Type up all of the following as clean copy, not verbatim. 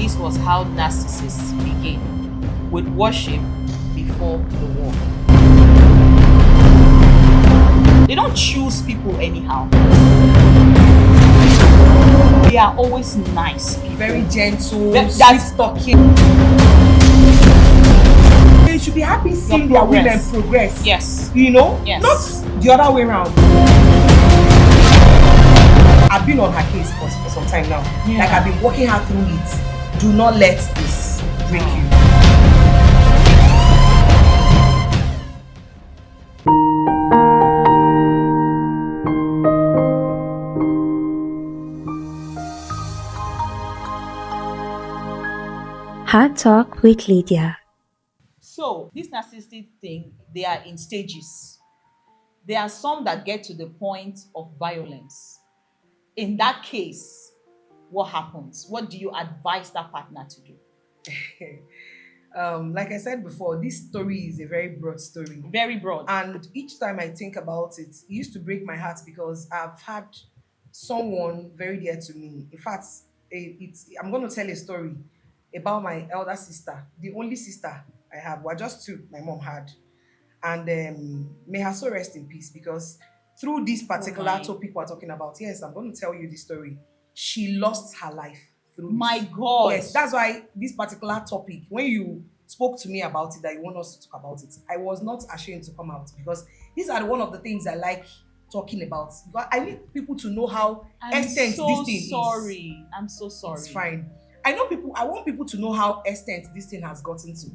This was how narcissists begin, with worship before the war. They don't choose people anyhow. They are always nice people. Very gentle, That's sweet talking. They should be happy seeing their women progress. Yes. You know? Yes. Not the other way around. I've been on her case for some time now. Yeah. Like I've been working her through it. Do not let this break you. Heart Talk with Lydia. So, this narcissistic thing, they are in stages. There are some that get to the point of violence. In that case, what happens? What do you advise that partner to do? Like I said before, this story is a very broad story. Very broad. And each time I think about it, it used to break my heart because I've had someone very dear to me. In fact, I'm going to tell a story about my elder sister, the only sister I have. Well, just two my mom had. And may her soul rest in peace, because through this particular topic we're talking about, yes, I'm going to tell you the story. She lost her life through My this. God. Yes, that's why this particular topic, when you spoke to me about it, that you want us to talk about it, I was not ashamed to come out, because these are one of the things I like talking about. But I need people to know how extent this thing is. I'm so sorry. It's fine. I want people to know how extent this thing has gotten to.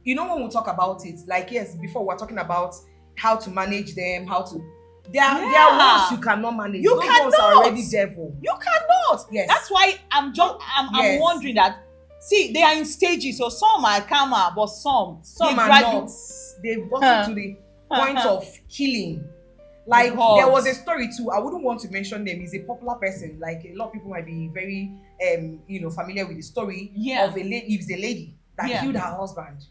You know, when we talk about it, like, yes, before we're talking about how to manage them, there are ones you cannot manage. You Those cannot. ones are already devil. You cannot. Yes. That's why I'm Yes. wondering that. See, they are in stages, so some are calmer, but some Some they are not. They've gotten to the point of killing. Like, God. there was a story too. I wouldn't want to mention them. He's a popular person. Like, a lot of people might be very, familiar with the story of a lady. It's a lady that killed her husband.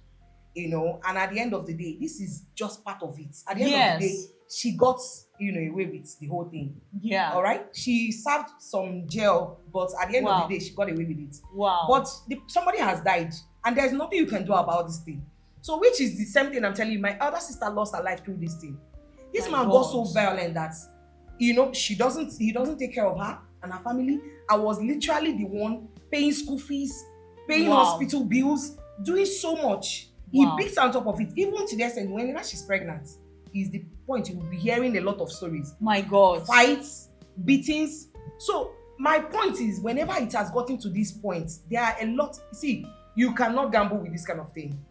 And at the end of the day, this is just part of it. At the end of the day, she got, away with the whole thing. Yeah. All right. She served some jail, but at the end of the day, she got away with it. Wow. But somebody has died, and there's nothing you can do about this thing. So, which is the same thing I'm telling you. My elder sister lost her life through this thing. This man got so violent that, he doesn't take care of her and her family. I was literally the one paying school fees, paying hospital bills, doing so much. He beats on top of it, even to the extent whenever she's pregnant, is the point you will be hearing a lot of stories. My God. Fights, beatings. So my point is, whenever it has gotten to this point, there are a lot. See, you cannot gamble with this kind of thing.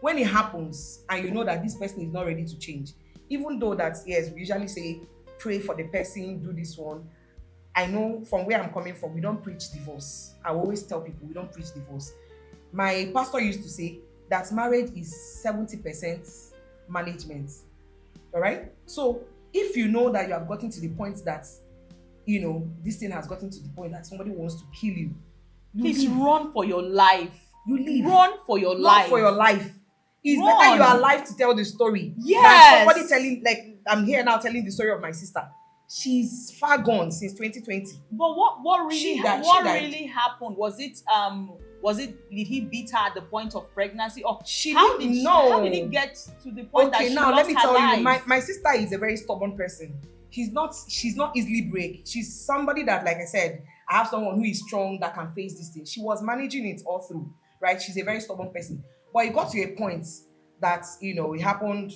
When it happens and you know that this person is not ready to change, even though that, yes, we usually say, pray for the person, do this one. I know from where I'm coming from, we don't preach divorce. I always tell people we don't preach divorce. My pastor used to say that marriage is 70% management. All right? So if you know that you have gotten to the point that, this thing has gotten to the point that somebody wants to kill you, Please run for your life. You leave. Run for your life. Run for your life. It's Run. better you are alive to tell the story. Yes. Than somebody telling, like, I'm here now telling the story of my sister. She's far gone since 2020. But what really She died. really happened? Was it did he beat her at the point of pregnancy, or How how did it get to the point that Okay, she now lost let me her tell life? you, my sister is a very stubborn person. She's not easily break. She's somebody that, like I said, I have someone who is strong that can face this thing. She was managing it all through, right? She's a very stubborn person. But it got to a point that, it happened,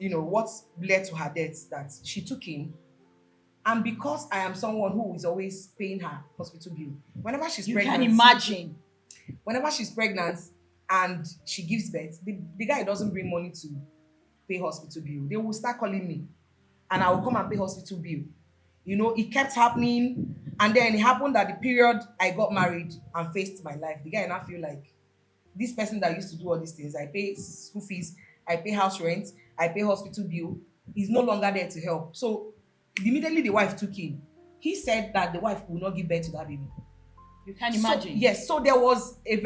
what led to her death, that she took him. And because I am someone who is always paying her hospital bill, whenever she's pregnant. You can imagine. Whenever she's pregnant and she gives birth, the guy doesn't bring money to pay hospital bill. They will start calling me and I will come and pay hospital bill. It kept happening. And then it happened at the period I got married and faced my life. The guy and I feel like, this person that used to do all these things, I pay school fees, I pay house rent, I pay hospital bill, he's no longer there to help. So immediately the wife took him. He said that the wife will not give birth to that baby. You can imagine. Yes, so there was a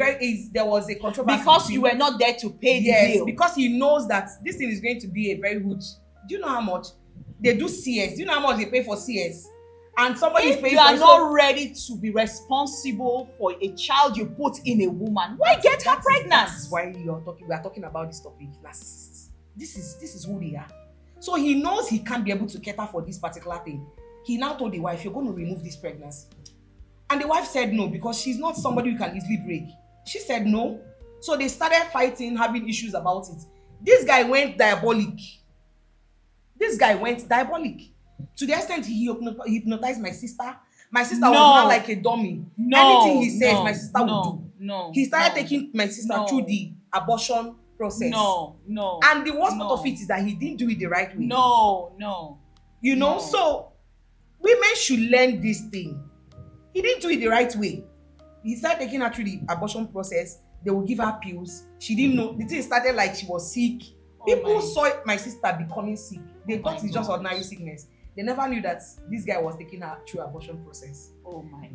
controversy. Because you were not there to pay the bill. Because he knows that this thing is going to be a very huge. Do you know how much they do CS? Do you know how much they pay for CS? and somebody is If paying you for are it. not ready to be responsible for a child you put in a woman, why get her pregnant? That is why we are talking about this topic, narcissists. This is who they are. So he knows he can't be able to cater for this particular thing. He now told the wife, "You're going to remove this pregnancy." And the wife said no, because she's not somebody you can easily break. She said no. So they started fighting, having issues about it. This guy went diabolic. To the extent he hypnotized my sister. My sister was not like a dummy. Anything he says, my sister would do. He started taking my sister through the abortion process. And the worst part of it is that he didn't do it the right way. You know, so women should learn this thing. He didn't do it the right way. He started taking her through the abortion process. They will give her pills. She didn't know. The thing started like she was sick. People saw my sister becoming sick. They thought it's just ordinary sickness. They never knew that this guy was taking her through abortion process.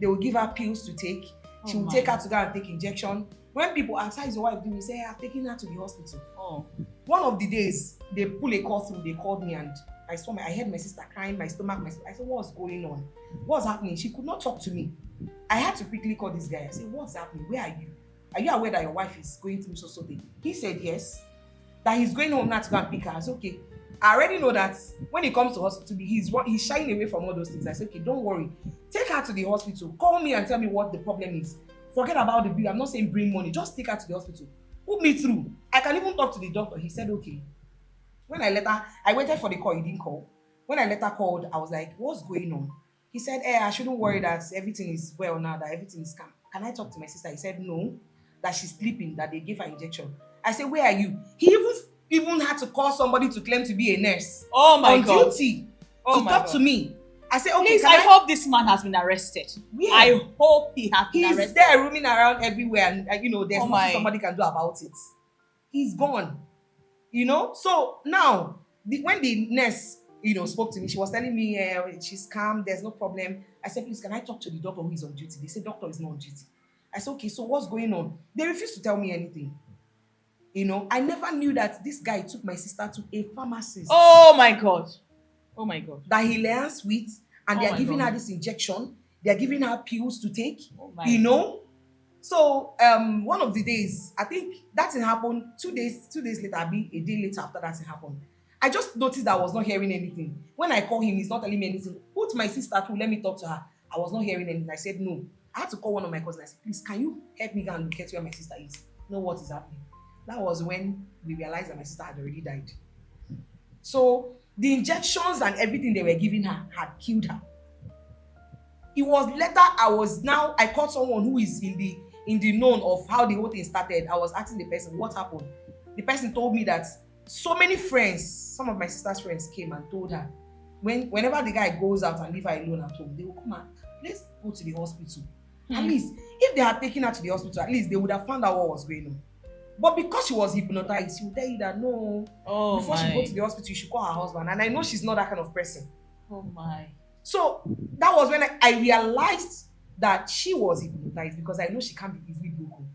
They will give her pills to take. She will take her to go and take injection. When people ask, "How is your wife doing?" You say, "I've taken her to the hospital." One of the days, they pull a call through. They called me and I heard my sister crying, my stomach. I said, "What's going on? What's happening?" She could not talk to me. I had to quickly call this guy. I said, "What's happening? Where are you? Are you aware that your wife is going through so thing?" He said yes. That he's going home now to go and pick her. I said, "Okay." I already know that when he comes to hospital, he's shying away from all those things. I said, "Okay, don't worry. Take her to the hospital. Call me and tell me what the problem is. Forget about the bill. I'm not saying bring money. Just take her to the hospital. Put me through. I can even talk to the doctor." He said, "Okay." When I waited for the call. He didn't call. When I later called, I was like, "What's going on?" He said, I shouldn't worry, that everything is well now, that everything is calm. Can I talk to my sister? He said, no, that she's sleeping, that they gave her injection. I said, where are you? He even had to call somebody to claim to be a nurse. Oh my on God. duty to talk to me. I said, okay, please, I hope this man has been arrested. Yeah. I hope he has been arrested. He's there roaming around everywhere, and there's nothing somebody can do about it. He's gone. So now when the nurse spoke to me, she was telling me she's calm, there's no problem. I said, please, can I talk to the doctor who is on duty? They said doctor is not on duty. I said, okay, so what's going on? They refused to tell me anything. I never knew that this guy took my sister to a pharmacist. Oh my God. That he liaised with, and they are giving her this injection. They are giving her pills to take. So one of the days, I think that thing happened 2 days later, a day later after that thing happened. I just noticed that I was not hearing anything. When I call him, he's not telling me anything. Put my sister through, let me talk to her. I was not hearing anything. I said no. I had to call one of my cousins. I said, please, can you help me go and look at where my sister is? Know what is happening. That was when we realized that my sister had already died. So the injections and everything they were giving her had killed her. It was later I called someone who is in the known of how the whole thing started. I was asking the person what happened. The person told me that so many friends, some of my sister's friends came and told her whenever the guy goes out and leave her alone at home, they will come and let's go to the hospital. At least if they had taken her to the hospital, at least they would have found out what was going on. But because she was hypnotized, she would tell you that no, before she go to the hospital, you should call her husband. And I know she's not that kind of person. Oh my. So that was when I realized that she was hypnotized, because I know she can't be easily broken.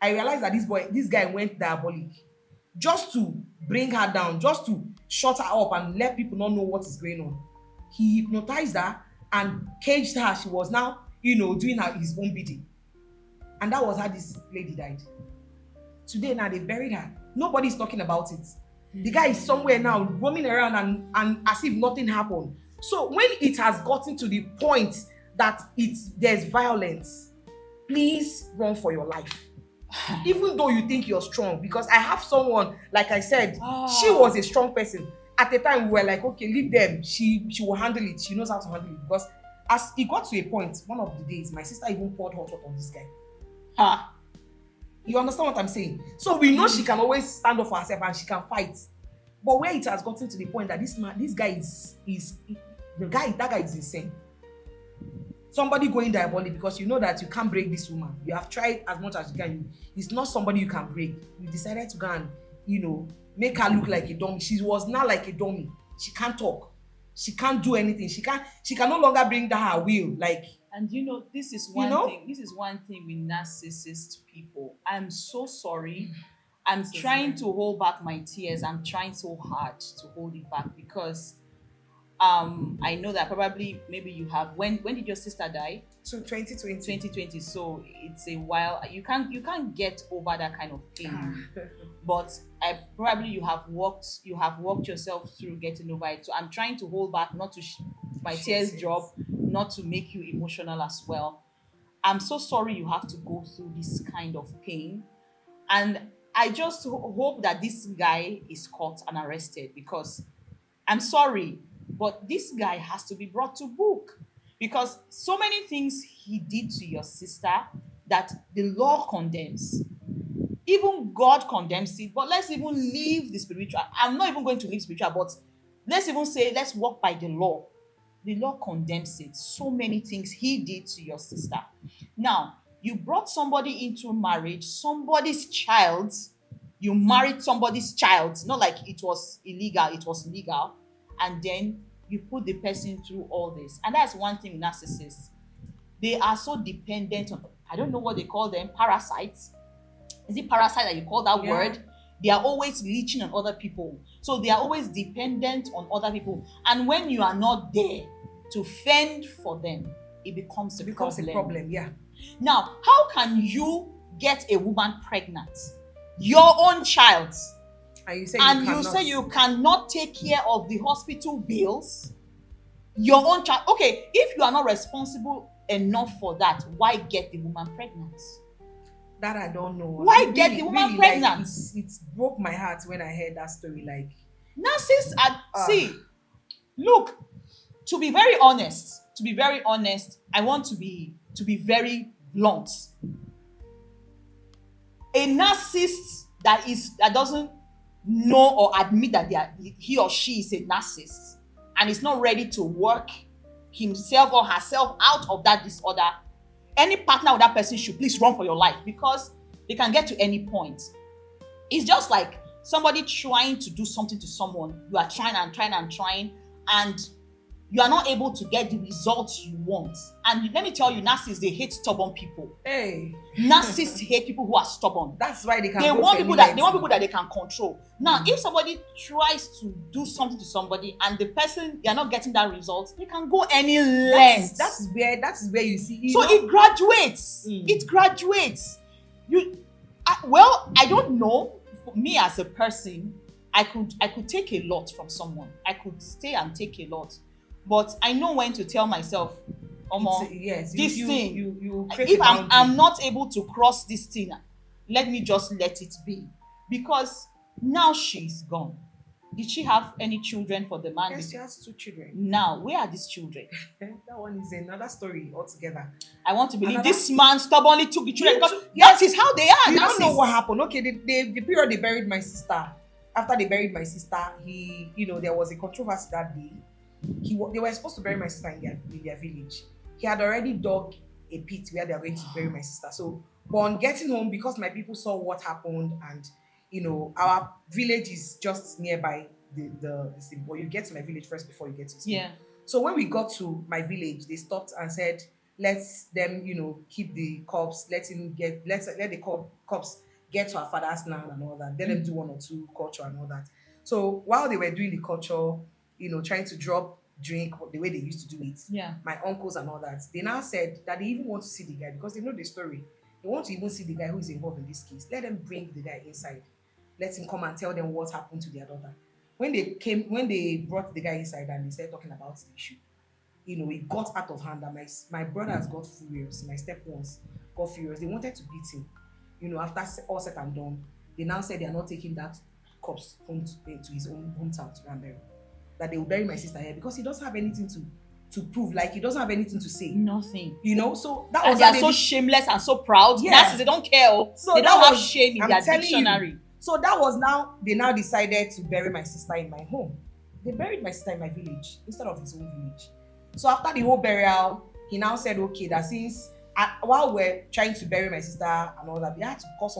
I realized that this guy went diabolic just to bring her down, just to shut her up and let people not know what is going on. He hypnotized her and caged her. She was now, doing his own bidding. And that was how this lady died. Today now they've buried her. Nobody's talking about it. The guy is somewhere now roaming around and as if nothing happened. So when it has gotten to the point that there's violence, please run for your life. Even though you think you're strong, because I have someone, like I said, she was a strong person. At the time, we were like, okay, leave them. She will handle it. She knows how to handle it. Because as it got to a point, one of the days, my sister even poured hot water on this guy. You understand what I'm saying? So we know she can always stand up for herself and she can fight. But where it has gotten to the point that this guy that guy is insane. Somebody going diabolic, because you know that you can't break this woman. You have tried as much as you can. It's not somebody you can break. You decided to go and, make her look like a dummy. She was now like a dummy. She can't talk. She can't do anything. She can no longer bring down her will. And this is one thing. This is one thing with narcissist people. I'm so sorry. I'm trying to hold back my tears. I'm trying so hard to hold it back, because I know that probably maybe you have, when did your sister die? So 2020. 2020. So it's a while. You can't get over that kind of pain. But probably you have walked yourself through getting over it. So I'm trying to hold back, not to my tears drop, not to make you emotional as well. I'm so sorry you have to go through this kind of pain, and I just hope that this guy is caught and arrested, because I'm sorry, but this guy has to be brought to book, because so many things he did to your sister that the law condemns. Even God condemns it, but let's even leave the spiritual. I'm not even going to leave spiritual, but let's even say, let's walk by the law. The law condemns it. So many things he did to your sister. Now, you brought somebody into marriage, somebody's child. You married somebody's child. Not like it was illegal, it was legal. And then you put the person through all this. And that's one thing with narcissists. They are so dependent on, I don't know what they call them, parasites. Is it parasite that you call that word? They are always leeching on other people. So they are always dependent on other people. And when you are not there to fend for them, it becomes a problem. Yeah. Now, how can you get a woman pregnant? Your own child. And you say you cannot take care of the hospital bills? Your own child. Okay, if you are not responsible enough for that, why get the woman pregnant? That I don't know. Why get the woman pregnant? Like, it broke my heart when I heard that story. Like, narcissists see, look, to be very honest, I want to be very blunt. A narcissist that doesn't know or admit that he or she is a narcissist and is not ready to work himself or herself out of that disorder, any partner with that person should please run for your life, because they can get to any point. It's just like somebody trying to do something to someone. You are trying, and you are not able to get the results you want. And let me tell you, narcissists, they hate stubborn people. Hey. Narcissists hate people who are stubborn. That's why they want people that they can control. Now, if somebody tries to do something to somebody and the person, they are not getting that result, they can go any length. That is where you see. It graduates. It graduates. I don't know. For me as a person, I could take a lot from someone. I could stay and take a lot. But I know when to tell myself, this thing, if I'm not able to cross this thing, let me just let it be. Because now she's gone. Did she have any children for the man? Yes, she has 2 children. Now, where are these children? That one is another story altogether. I want to believe this man stubbornly took the children, because that is how they are. You don't know what happened. Okay, the period they buried my sister, after they buried my sister, there was a controversy that day. They were supposed to bury my sister in their village. He had already dug a pit where they are going to bury my sister. So, but on getting home, because my people saw what happened, and our village is just nearby the thing. But you get to my village first before you get to school. Yeah. So when we got to my village, they stopped and said, let them, keep the corpse. Let the corpse get to our father's land and all that. Let them do 1 or 2 culture and all that. So while they were doing the culture, trying to drop drink the way they used to do it. Yeah. My uncles and all that. They now said that they even want to see the guy, because they know the story. They want to even see the guy who is involved in this case. Let them bring the guy inside. Let him come and tell them what happened to their daughter. When they brought the guy inside and they started talking about the issue, it got out of hand. And my brothers got furious. My step-ones got furious. They wanted to beat him. After all said and done, they now said they are not taking that corpse home to his own hometown to bury. That they will bury my sister here, because he doesn't have anything to prove. Like, he doesn't have anything to say. Nothing. So that was. They are so shameless and so proud. Yeah. They don't care. So they don't have shame in their dictionary. So that was they now decided to bury my sister in my home. They buried my sister in my village instead of his own village. So after the whole burial, he now said, okay, that since while we're trying to bury my sister and all that, they had to call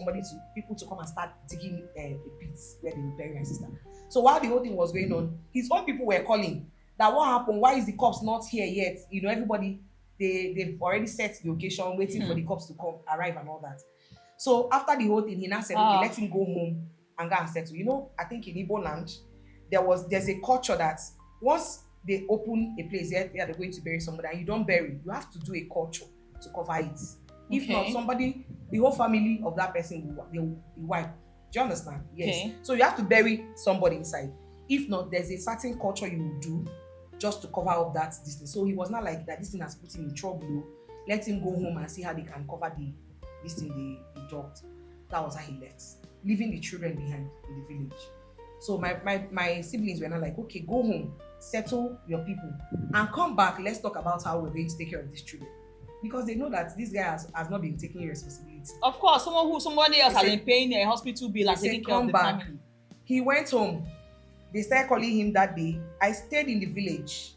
people to come and start digging a pit where they would bury my sister. So while the whole thing was going on, his own people were calling that what happened? Why is the cops not here yet? everybody, they've already set the occasion, waiting for the cops to arrive and all that. So after the whole thing, he now said, okay, let him go home and go and settle. I think in Igbo land, there's a culture that once they open a place where they're going to bury somebody and you don't bury, you have to do a culture to cover it. If not, somebody, the whole family of that person will be wiped. Do you understand? Yes. Okay. So you have to bury somebody inside. If not, there's a certain culture you will do just to cover up that distance. So he was not like that. This thing has put him in trouble. Let him go home and see how they can cover this thing they dropped. That was how he left, leaving the children behind in the village. So my siblings were not like, okay, go home, settle your people, and come back. Let's talk about how we're going to take care of these children. Because they know that this guy has not been taking responsibility. Of course, somebody else has been paying a hospital bill and taking care of the family. He went home. They started calling him that day. I stayed in the village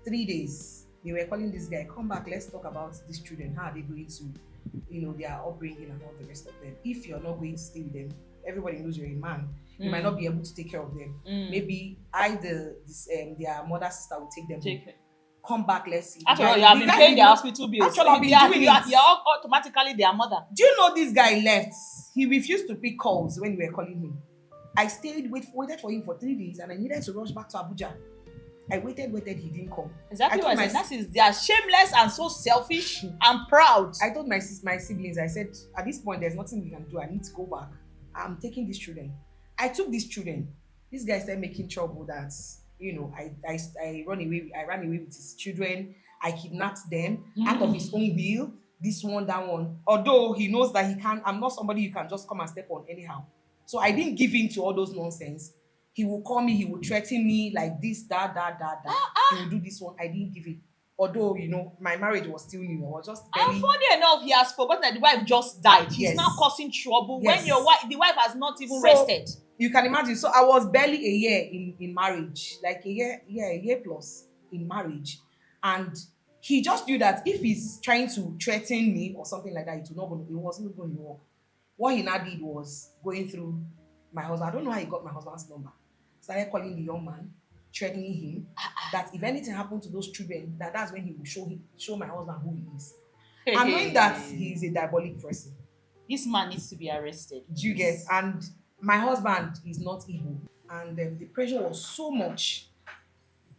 3 days. They were calling this guy, come back, let's talk about these children. How are they going to, their upbringing and all the rest of them. If you're not going to stay with them, everybody knows you're a man. You might not be able to take care of them. Maybe their mother, sister will take them home. Come back, let's see. After all, you have been paying their hospital bills. Actually, I've been doing it. You're automatically their mother. Do you know this guy left? He refused to pick calls when we were calling him. I waited for him for 3 days, and I needed to rush back to Abuja. I waited, he didn't come. Exactly what I said. They are shameless and so selfish and proud. I told my siblings, I said, at this point, there's nothing we can do. I need to go back. I'm taking these children. I took these children. This guy started making trouble that, I ran away with his children. I kidnapped them out of his own will. This one, that one. Although he knows that I'm not somebody you can just come and step on anyhow. So I didn't give in to all those nonsense. He will call me, he will threaten me like this, that. He will do this one. I didn't give it. Although, my marriage was still new. I was just barely... And funny enough, he has forgotten that the wife just died. He's Yes. now causing trouble when Yes. the wife has not even rested. You can imagine. So I was barely a year in marriage, like a year plus in marriage. And he just knew that if he's trying to threaten me or something like that, it wasn't going to work. What he now did was going through my husband. I don't know how he got my husband's number. Started calling the young man, threatening him that if anything happened to those children, that's when he will show my husband who he is. And knowing that he is a diabolic person. This man needs to be arrested. Do you get? And my husband is not evil. And the pressure was so much.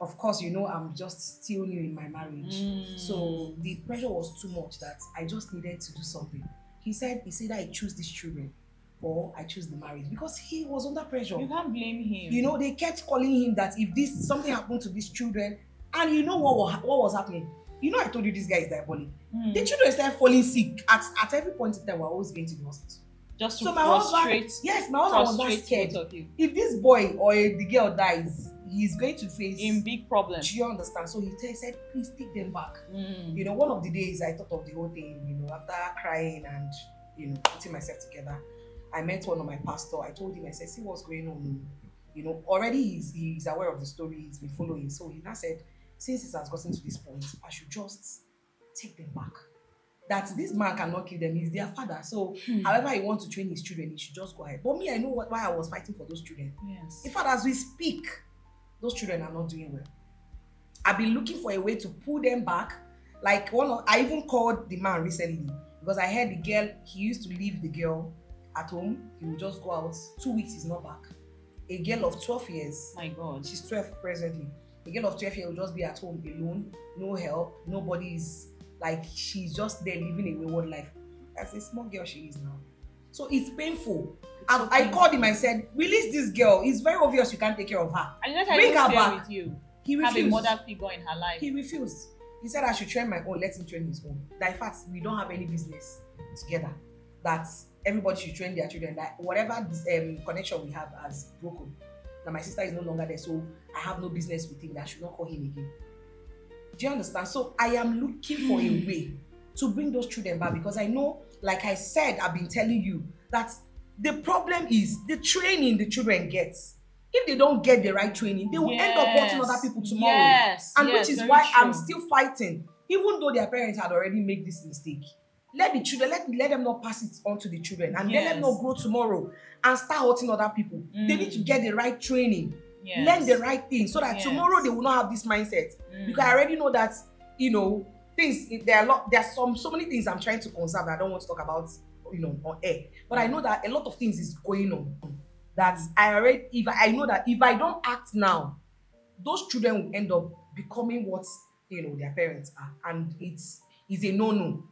Of course, I'm just still new in my marriage. So the pressure was too much that I just needed to do something. He said that I choose these children or I choose the marriage because he was under pressure. You can't blame him. They kept calling him that if something happened to these children, and you know what was happening? I told you this guy is diabolic. The children started falling sick at every point in time. We're always going to the hospital. Just to So my frustrate. husband was not scared. Both of you. If this boy or the girl dies, he's going to face In big problems. Do you understand? So he said, please take them back. One of the days I thought of the whole thing, after crying and, putting myself together, I met one of my pastor. I told him, I said, see what's going on. Already he's aware of the story. He's been following. So he now said, since it has gotten to this point, I should just take them back. That this man cannot kill them. He's their father. So however he wants to train his children, he should just go ahead. But me, I know why I was fighting for those children. Yes. In fact, as we speak, those children are not doing well. I've been looking for a way to pull them back. Like I even called the man recently because I heard the girl, he used to leave the girl at home. He would just go out. 2 weeks, he's not back. A girl of 12 years. My God. She's 12 presently. A girl of 12 years will just be at home alone, no help, nobody's like, she's just there living a wayward life. As a small girl she is now. So it's painful. I called him and said, release this girl. It's very obvious you can't take care of her. And let her Bring her stay back. with you. He refused. Have a mother figure in her life. He refused. He said I should train my own, let him train his own. That in fact, we don't have any business together. That everybody should train their children. That whatever connection we have has broken. That my sister is no longer there, so I have no business with him. That I should not call him again. Do you understand? So I am looking for a way to bring those children back because I know, like I said, I've been telling you that the problem is the training the children get. If they don't get the right training, they will end up hurting other people tomorrow. Which is why I'm still fighting, even though their parents had already made this mistake. Let the children, let them not pass it on to the children and let them not grow tomorrow and start hurting other people. They need to get the right training, learn the right thing so that tomorrow they will not have this mindset. Because I already know that, things, there are so many things I'm trying to conserve that I don't want to talk about, on air. But I know that a lot of things is going on. That I know that if I don't act now, those children will end up becoming what their parents are, and it's a no.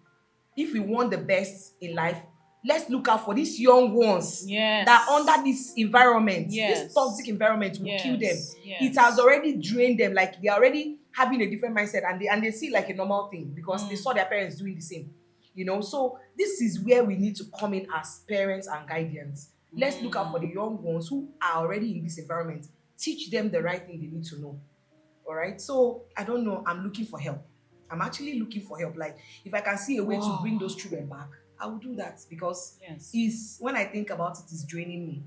If we want the best in life, let's look out for these young ones Yes. that under this environment, Yes. this toxic environment will Yes. kill them. Yes. It has already drained them, like they're already having a different mindset, and they see like a normal thing because they saw their parents doing the same. So this is where we need to come in as parents and guardians. Let's look out for the young ones who are already in this environment. Teach them the right thing they need to know. All right. So I don't know. I'm looking for help. I'm actually looking for help. Like if I can see a way to Wow. bring those children back, I will do that because Yes. when I think about it, it's draining me.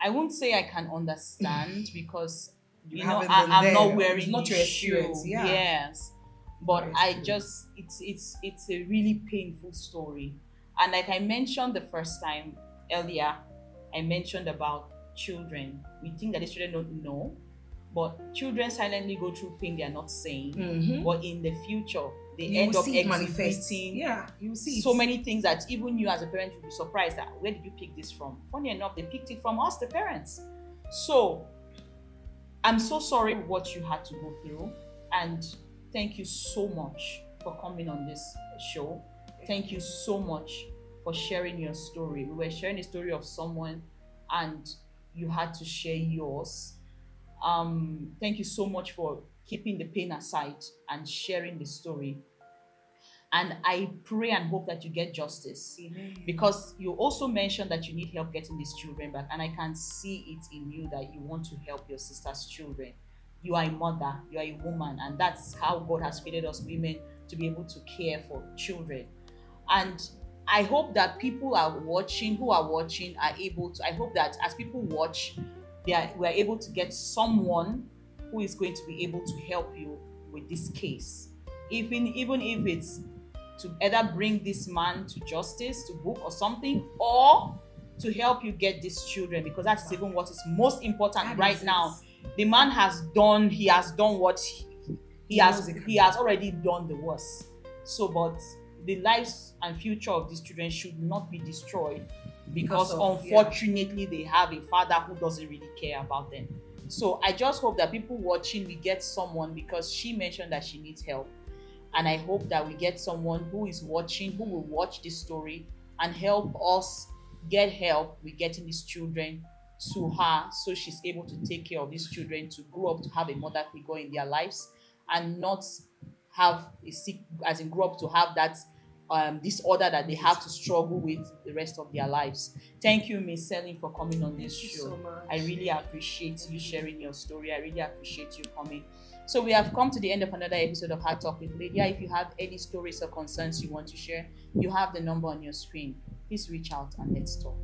I won't say I can understand because You haven't been I'm there. not wearing It's not the your experience, shoe. yeah. Yes. But Your I experience. just it's a really painful story. And like I mentioned the first time earlier, I mentioned about children. We think that these children don't know, but children silently go through pain they are not saying. Mhm. But in the future, they You end will up see it manifest. exhibiting Yeah, you will see so it. many things that even you as a parent will be surprised that where did you pick this from? Funny enough, they picked it from us, the parents. So I'm so sorry what you had to go through, and thank you so much for coming on this show. Thank you so much for sharing your story. We were sharing a story of someone and you had to share yours. Thank you so much for keeping the pain aside and sharing the story. And I pray and hope that you get justice. Amen. Because you also mentioned that you need help getting these children back, and I can see it in you that you want to help your sister's children. You are a mother, you are a woman, and that's how God has created us women, to be able to care for children. And I hope that people who are watching are able to, I hope that as people watch, we're able to get someone who is going to be able to help you with this case. Even if it's to either bring this man to justice, to book or something, or to help you get these children, because that is even what is most important That right is now. it. The man has done what he has knows it. he has already done the worst. So, but the lives and future of these children should not be destroyed because unfortunately they have a father who doesn't really care about them. So I just hope that people watching, we get someone, because she mentioned that she needs help. And I hope that we get someone who is watching, who will watch this story and help us get help with getting these children to her, so she's able to take care of these children, to grow up to have a mother figure in their lives, and not have a sick, as in grow up to have that disorder that they have to struggle with the rest of their lives. Thank you, Miss Selling, for coming on this Thank you show. so much. I really appreciate you sharing your story. I really appreciate you coming. So we have come to the end of another episode of Heart Talk with Lydia. If you have any stories or concerns you want to share, you have the number on your screen. Please reach out and let's talk.